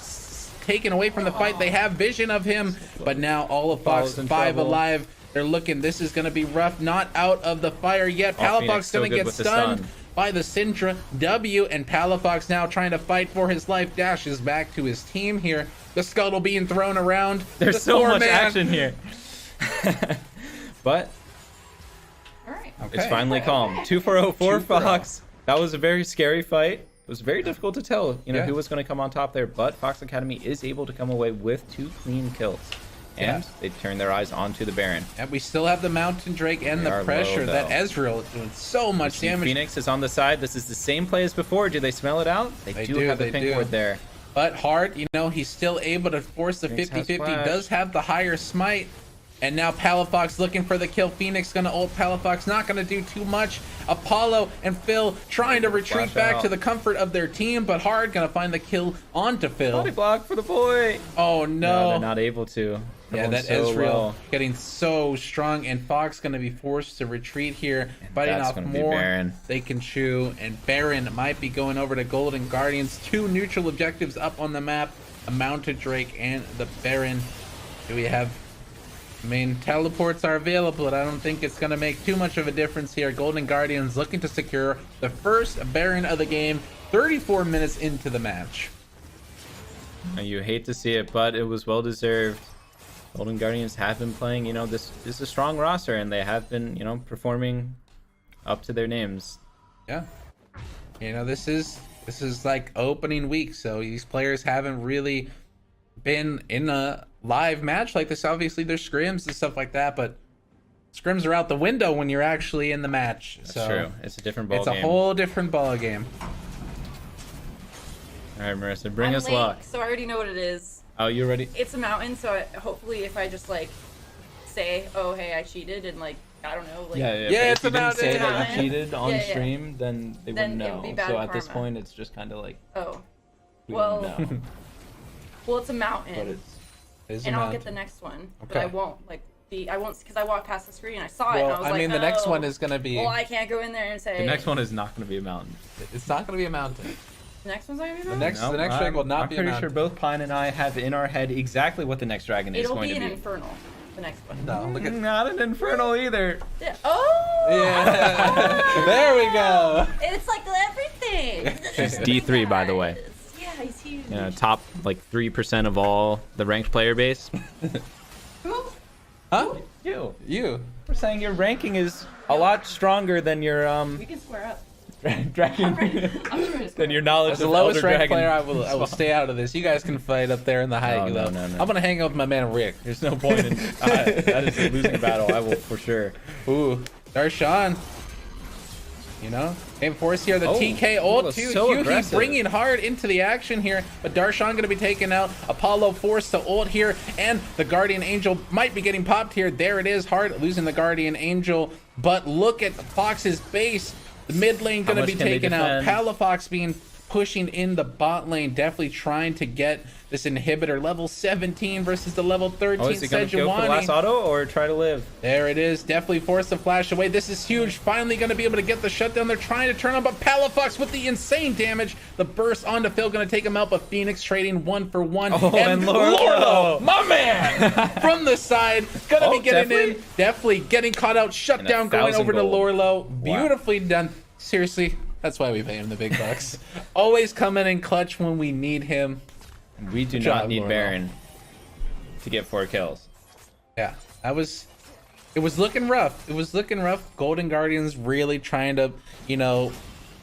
taken away from the fight. They have vision of him, but now all of Fox Ball's in 5 trouble. alive. They're looking. This is gonna be rough. Not out of the fire yet. Oh, Palafox Phoenix so gonna good get with the stunned stun. by the Syndra W, and Palafox now trying to fight for his life. Dashes back to his team here. The scuttle being thrown around. There's The so poor much man. action here. But All right. Okay. it's finally calm. 2 for 0 for 2 for 0. Fox. That was a very scary fight. It was very difficult to tell, Yeah. who was going to come on top there. But Fox Academy is able to come away with 2 clean kills. And Yeah. they turn their eyes onto the Baron. And we still have the Mountain Drake and They the are pressure low, that though. Ezreal is doing so much damage. Phoenix is on the side. This is the same play as before. Do they smell it out? They do have the they pink do. ward there. But hard, he's still able to force the Phoenix has 50-50. flash. Does have the higher smite. And now Palafox looking for the kill. Phoenix gonna ult Palafox, not gonna do too much. Apollo and Phil trying to retreat Flash back out. to the comfort of their team, but Hard gonna find the kill onto Phil. Body block for the boy. Oh No, they're no. not able to. Yeah, that Everyone's so Ezreal low. getting so strong, and Fox gonna be forced to retreat here, fighting that's off gonna be more Baron. they can chew, and Baron might be going over to Golden Guardians. 2 neutral objectives up on the map, a Mounted Drake and the Baron. Do we have I mean, teleports are available, but I don't think it's going to make too much of a difference here. Golden Guardians looking to secure the first Baron of the game 34 minutes into the match. You hate to see it, but it was well deserved. Golden Guardians have been playing, you know, this is a strong roster, and they have been, you know, performing up to their names. Yeah. You know, this is like opening week, so these players haven't really been in a live match like this. Obviously, there's scrims and stuff like that, but scrims are out the window when you're actually in the match. That's so true. It's a different ball it's game. a whole different ball game. All right, Marissa, bring I'm us late, luck. so I already know what it is. Oh, you ready? It's a mountain, so hopefully if I just like say, oh hey, I cheated, and like I don't know, like Yeah, but it's if you didn't about say it. that you cheated on Yeah, yeah. stream, then they Then wouldn't it would know. be bad So at this karma. point, it's just kind of like oh, we well, don't know. well it's a mountain, But it's It's a and I'll mountain. get the next one, but Okay. I won't because I walked past the screen, I saw it, and Well, I was I like, mean, the next oh, one is gonna be. well, I can't go in there and say the next one is not going to be a mountain. It's not gonna be a mountain. The next one's not gonna be The mountain? next, the next I'm- track will not I'm be a pretty mountain. sure both Pine and I have in our head exactly what the next dragon is It'll going be to an be. infernal. The next one. No, look at. Not an infernal either. Yeah. Oh. Yeah. There we go. It's like everything. He's D3, by the way. Yeah, he's huge. Top like 3% of all the ranked player base. Who? Huh? You. You. We're saying your ranking is a lot stronger than your We can square up. dragon. I'm trying to Than your knowledge As the of lowest Elder ranked Dragon. player, I will stay out of this. You guys can fight up there in the high. No, though. no. I'm gonna hang out with my man Rick. There's no point in that is a losing battle. I will for sure. Ooh, Darshan. You know, and force here the Oh, TK that ult was too. so Hughie aggressive. bringing hard into the action here, but Darshan gonna be taken out. Apollo forced to ult here, and the Guardian Angel might be getting popped here. There it is, hard losing the Guardian Angel. But look at Fox's base. The mid lane How gonna much be can they taken out. defend? Palafox being pushing in the bot lane, definitely trying to get this inhibitor level 17 versus the level 13 Oh, is he gonna go for the Sejuani. last auto or try to live? There it is. Definitely forced to flash away. This is huge. Finally going to be able to get the shutdown. They're trying to turn on, but Palafox with the insane damage. The burst onto Phil going to take him out, but Phoenix trading 1-for-1. Oh, and Lorlo. my man, from the side, going to Oh, be getting definitely? in. Definitely getting caught out. Shutdown And going 1,000 over to gold. Lorlo. Wow. Beautifully done. Seriously, that's why we pay him the big bucks. Always coming in clutch when we need him. We do Good not job, need Lorlo. Baron to get 4 kills. Yeah, it was looking rough. It was looking rough. Golden Guardians really trying to, you know,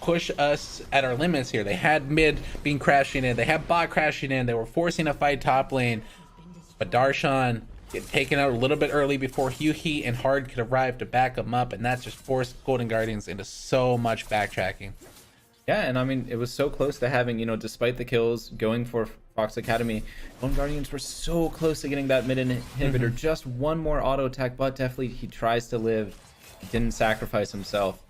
push us at our limits here. They had mid being crashing in. They had bot crashing in. They were forcing a fight top lane. But Darshan get taken out a little bit early before Hughie and Hard could arrive to back him up. And that's just forced Golden Guardians into so much backtracking. Yeah, and I mean, it was so close to having, you know, despite the kills going for Fox Academy, Golden Guardians were so close to getting that mid inhibitor. Just one more auto attack, but definitely he tries to live. He didn't sacrifice himself.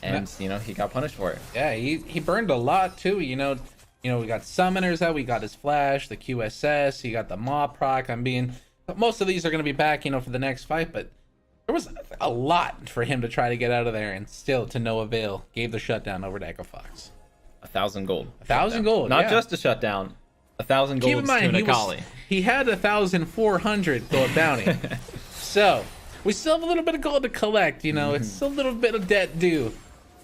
And, you know, he got punished for it. Yeah, he burned a lot too. You know, we got summoners out, we got his flash, the QSS, you got the mob proc. I mean, most of these are going to be back, you know, for the next fight, but there was a lot for him to try to get out of there, and still to no avail. Gave the shutdown over to Echo Fox. 1,000 gold. 1,000 gold, Not yeah. just a shutdown. 1,000 gold Keep in mind, to Akali. he had 1,400 gold bounty. So we still have a little bit of gold to collect. You know, it's a little bit of debt due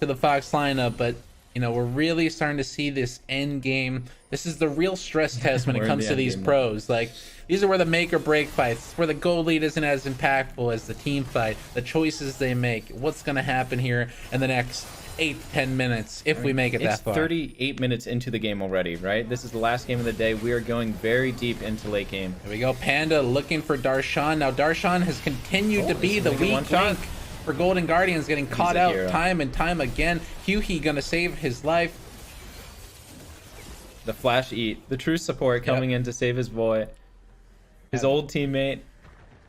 to the Fox lineup, but you know, we're really starting to see this end game. This is the real stress test when it We're in comes the to end these game now. pros. Like, these are where the make or break fights, where the goal lead isn't as impactful as the team fight, the choices they make, what's going to happen here in the next 8 to 10 minutes if we make it It's that far. 38 minutes into the game already, right? This is the last game of the day. We are going very deep into late game. Here we go. Panda looking for Darshan. Now, Darshan has continued to be he's the gonna get weak one shot. link for Golden Guardians, getting caught a out hero. time and time again. Hughie going to save his life. The flash eat. The true support coming in to save his boy. His old teammate.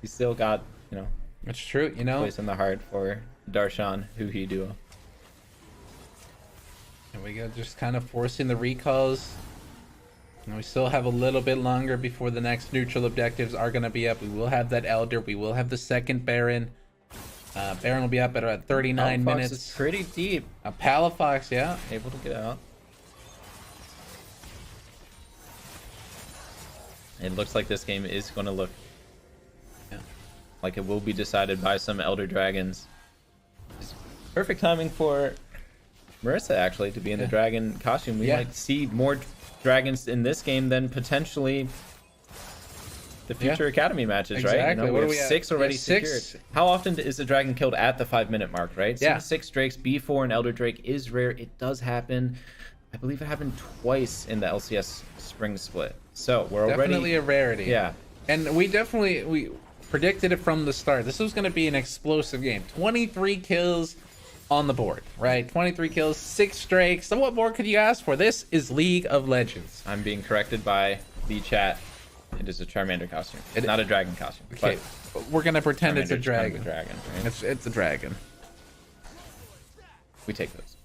He still got, you know, It's true, you know. place in the heart for Darshan, who he duo. Here we go, just kind of forcing the recalls. And we still have a little bit longer before the next neutral objectives are going to be up. We will have that Elder. We will have the second Baron. Baron will be up at around 39 Fox minutes. is pretty deep. Palafox, yeah. Able to get out. It looks like this game is going to look like it will be decided by some Elder Dragons. It's perfect timing for Marissa, actually, to be in the dragon costume. We might see more dragons in this game than potentially the future academy matches, right? You know, we have 6 already secured. How often is a dragon killed at the 5-minute mark, right? Yeah. 6 drakes before an elder drake is rare. It does happen. I believe it happened twice in the LCS spring split. So we're already Definitely a rarity. Yeah. And we predicted it from the start. This was going to be an explosive game. 23 kills on the board, right? 23 kills, 6 drakes. So what more could you ask for? This is League of Legends. I'm being corrected by the chat. It is a Charmander costume. It's not a dragon costume. Okay, but we're gonna pretend it's a Charmander's kind dragon. of a dragon, right? It's a dragon. We take those.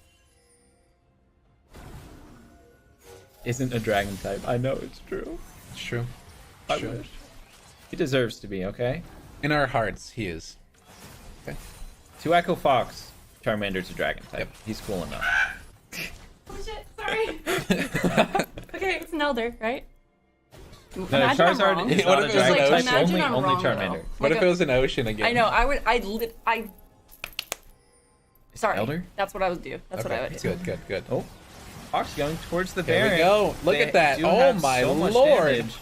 Isn't a dragon type. I know it's true. It's true. I wish. He deserves to be, okay? In our hearts, he is. Okay. To echo Fox, Charmander's a dragon type. Yep. He's cool enough. Oh shit, sorry. Okay, it's an elder, right? No, Imagine I'm Charizard wrong. is What not a if it was dragon an type. ocean? Imagine I'm Only wrong, Charmander. though. What if it was an ocean again? I know, I sorry. Elder? That's what I would do. That's what I would do. Good. Oh, Fox going towards the There Baron. we go. Look They at that. do Oh have my so much lord. damage.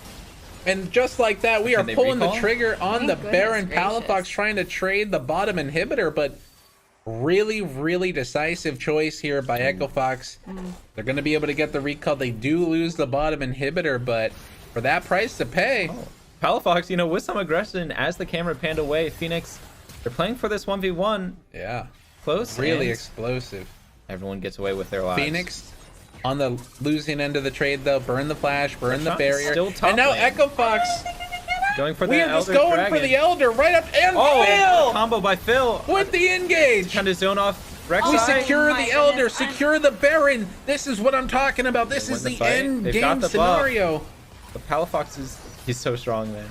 And just like that, we are Can they pulling the recall? trigger on the Thank Baron. goodness Palafox gracious. trying to trade the bottom inhibitor, but really decisive choice here by Echo Fox. They're going to be able to get the recall. They do lose the bottom inhibitor, but for that price to pay, Palafox, you know, with some aggression as the camera panned away, Phoenix, they're playing for this 1v1 yeah, close. really and explosive. everyone gets away with their lives. Phoenix on the losing end of the trade, though. Burn the flash, burn the Rashawn's barrier. still top And now lane. Echo Fox, going for the we are just Elder going Dragon. for the Elder right up. And Oh, Phil combo by Phil. with the engage. Kind of zone off We Rek'Sai. secure my the Elder, goodness, secure the Baron. This is what I'm talking about. This They is win the the fight. end They've got game the buff. scenario. But Palafox he's so strong, man.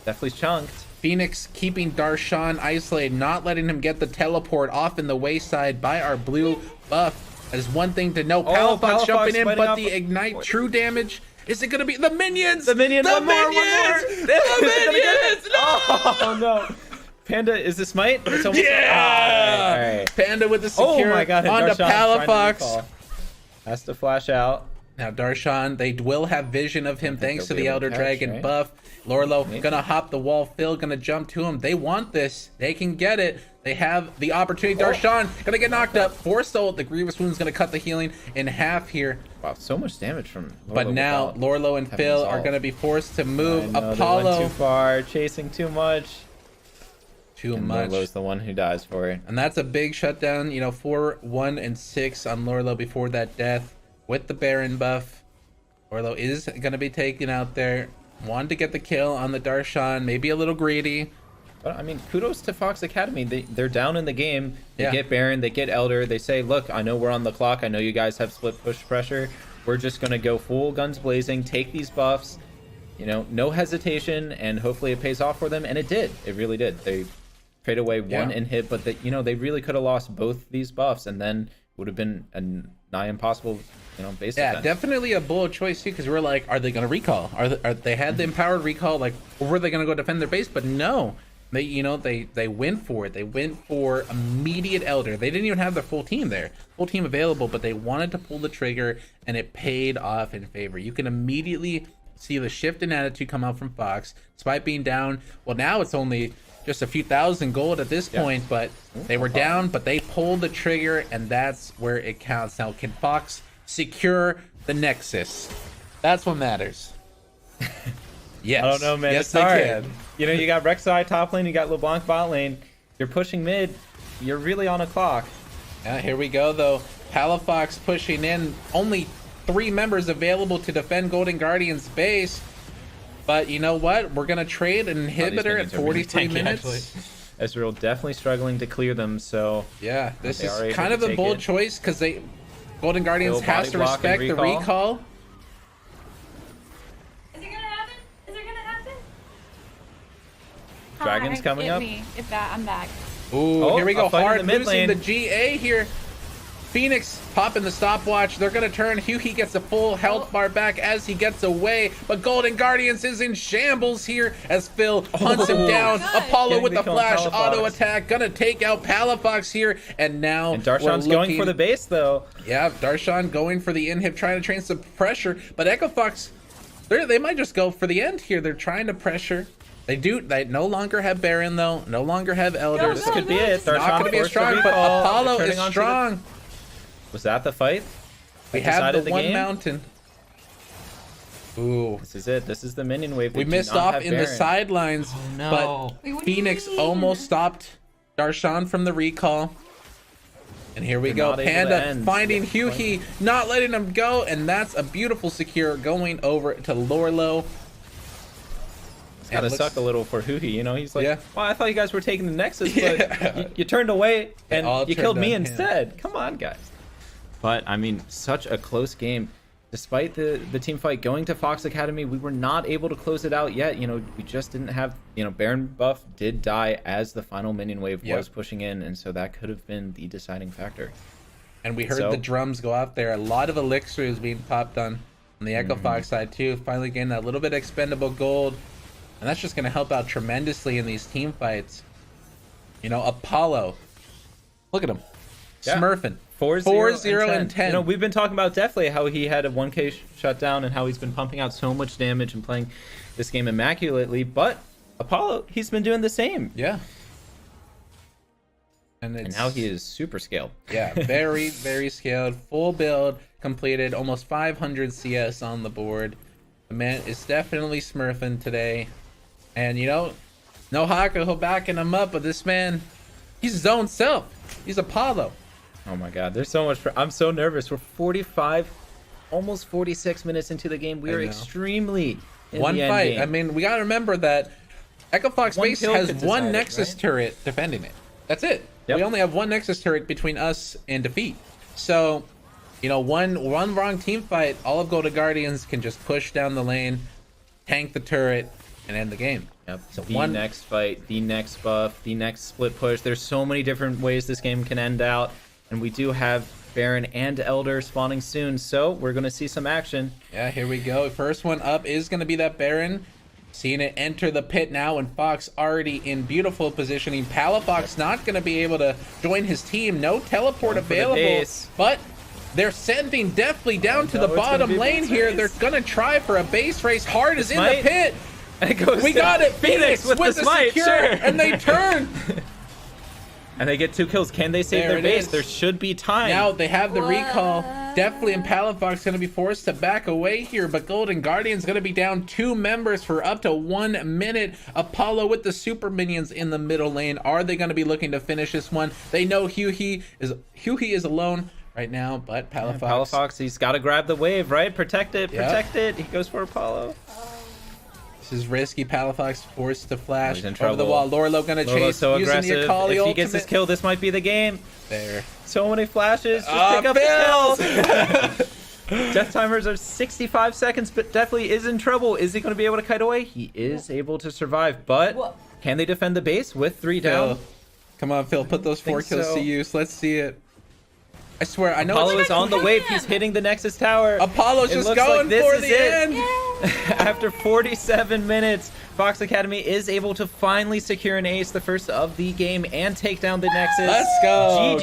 Definitely chunked. Phoenix keeping Darshan isolated, not letting him get the teleport off in the wayside by our blue buff. That is one thing to know. Palafox Palafox jumping in, fighting but off- the ignite true damage. Is it going to be the minions? The minion, The one more, minions! one more. The minions! No! Oh no. Panda, is this smite? It's almost Yeah! all right. Panda with the Oh secure my god, and onto Darshan trying to Palafox. recall. Has to flash out. Now Darshan, they will have vision of him thanks to they'll be the able Elder to catch, Dragon right? buff. Lorlo Maybe. gonna hop the wall. Phil gonna jump to him. They want this. They can get it. They have the opportunity. Darshan gonna get knocked up. Force ult. The Grievous Wound's gonna cut the healing in half here. Wow, so much damage from Lorlo But now without Lorlo and having Phil this are ult. gonna be forced to I move. know, they went Apollo too far, chasing too much. too And much. Lorlo's the one who dies for it. And that's a big shutdown. 4, 1, and 6 on Lorlo before that death with the Baron buff. Lorlo is going to be taken out there. Wanted to get the kill on the Darshan. Maybe a little greedy. But I mean, kudos to Fox Academy. They're down in the game. They Yeah. get Baron, they get Elder. They say, look, I know we're on the clock. I know you guys have split push pressure. We're just going to go full guns blazing, take these buffs. No hesitation, and hopefully it pays off for them. And it did. It really did. They trade away one Yeah. inhib, but they really could have lost both these buffs, and then would have been a nigh impossible, base Yeah, defense. definitely a bold choice too, because we're like, are they going to recall? Are they had the empowered recall? Like, or were they going to go defend their base? But no, they went for it. They went for immediate Elder. They didn't even have their full team there, full team available, but they wanted to pull the trigger, and it paid off in favor. You can immediately see the shift in attitude come out from Fox, despite being down. Well, now it's only just a few thousand gold at this point, but they were down, but they pulled the trigger, and that's where it counts. Now, can Fox secure the Nexus? That's what matters. Yes. I don't know, man. Yes, It's they hard. can. You got Rek'Sai top lane, you got LeBlanc bot lane. You're pushing mid. You're really on a clock. Yeah, here we go, though. Palafox pushing in. Only 3 members available to defend Golden Guardian's base. But you know what? We're going to trade an inhibitor at minions are really 43 tanky, minutes. actually. Ezreal definitely struggling to clear them, so Yeah, this They are is able kind to of a take bold it. choice because Golden Guardians Still has body to block and respect the recall. recall. Is it gonna happen? Is it gonna happen? Dragon's coming hit up. Me. If that, I'm back. Ooh, Oh, here we go. a fight in Hard the mid losing lane. the GA here. Phoenix popping the stopwatch. They're going to turn. Hughie gets a full health bar back as he gets away. But Golden Guardians is in shambles here as Phil hunts him down. my God. Apollo Getting with the the kill on flash Palafox. auto attack. Going to take out Palafox here. And now And we're Darshan's going for the base, though. Yeah, Darshan going for the inhib, trying to train some pressure. But Echo Fox, they might just go for the end here. They're trying to pressure. They no longer have Baron, though. No longer have Elders. This could be it. Not going to be as strong, but Apollo is strong. Was that the fight? We That have the decided one game? mountain. Ooh. This is it. This is the minion wave. We They do missed not off have in the Baron. sidelines, no. but Phoenix almost stopped Darshan from the recall. And here we They're go. not able to Panda end. finding Hughie, not letting him go, and that's a beautiful secure going over to Lorlo. It's gotta looks- suck a little for Huhi, you know? He's like, Yeah. well, I thought you guys were taking the Nexus, Yeah. but you turned away They and all you turned killed me on him. instead. Come on, guys. But, I mean, such a close game. Despite the team fight going to Fox Academy, we were not able to close it out yet. You know, we just didn't have, you know, Baron buff did die as the final minion wave Yep. was pushing in, and so that could have been the deciding factor. And we heard So- the drums go out there. A lot of elixir is being popped on the Echo Fox side too. Finally getting that little bit of expendable gold. And that's just going to help out tremendously in these team fights. You know, Apollo. Look at him. Yeah. Smurfing. 4-0 and 10. You know, we've been talking about definitely how he had a 1K shutdown and how he's been pumping out so much damage and playing this game immaculately. But Apollo, he's been doing the same. Yeah. And now he is super scaled. Yeah, very, very scaled. Full build completed. Almost 500 CS on the board. The man is definitely smurfing today. And, you know, no Hakuho backing him up, but this man, he's his own self. He's Apollo. Oh my god, there's so much. I'm so nervous. We're 45, almost 46 minutes into the game. We I are know. extremely in One the end fight. game. I mean, we got to remember that Echo Fox One base kill has could one decide it, Nexus right? turret defending it. That's it. Yep. We only have one Nexus turret between us and defeat. So, you know, one wrong team fight, all of Golden Guardians can just push down the lane, tank the turret, and end the game. Yep. So The one next fight, the next buff, the next split push. There's so many different ways this game can end out. And we do have Baron and Elder spawning soon. So we're going to see some action. Yeah, here we go. First one up is going to be that Baron. Seeing it enter the pit now, and Fox already in beautiful positioning. Palafox not going to be able to join his team. No teleport Going for the available, base. but they're sending definitely down to no, the it's gonna bottom be a lane base here. race. They're going to try for a base race. Hard is in Smite. the pit. And it goes We to got it. Phoenix with the smite, secure, sure. and they turn. And they get 2 kills. Can they save There their it base? is. There should be time. Now they have the recall. Definitely, and Palafox going to be forced to back away here, but Golden Guardian's going to be down 2 members for up to 1 minute. Apollo with the super minions in the middle lane. Are they going to be looking to finish this one? They know Hughie is alone right now, but Palafox. Palafox, he's got to grab the wave, right? Protect it, Yep. protect it. He goes for Apollo. This is risky. Palafox forced to flash He's in over the trouble. wall. Lorlo going to Lolo's chase so using the aggressive. Akali If he ultimate. gets his kill, this might be the game. There. So many flashes. Just Ah, pick up the kills. Death timers are 65 seconds, but definitely is in trouble. Is he going to be able to kite away? He is able to survive, but Whoa. can they defend the base with 3 Phil. down? Come on, Phil. Put those 4 think kills so. to use. Let's see it. I swear, I know Apollo it's is on the wave. He's hitting the Nexus Tower. Apollo's It just looks like going this for is the it. end. After 47 minutes, Fox Academy is able to finally secure an ace, the first of the game, and take down the Nexus. Let's go. GG.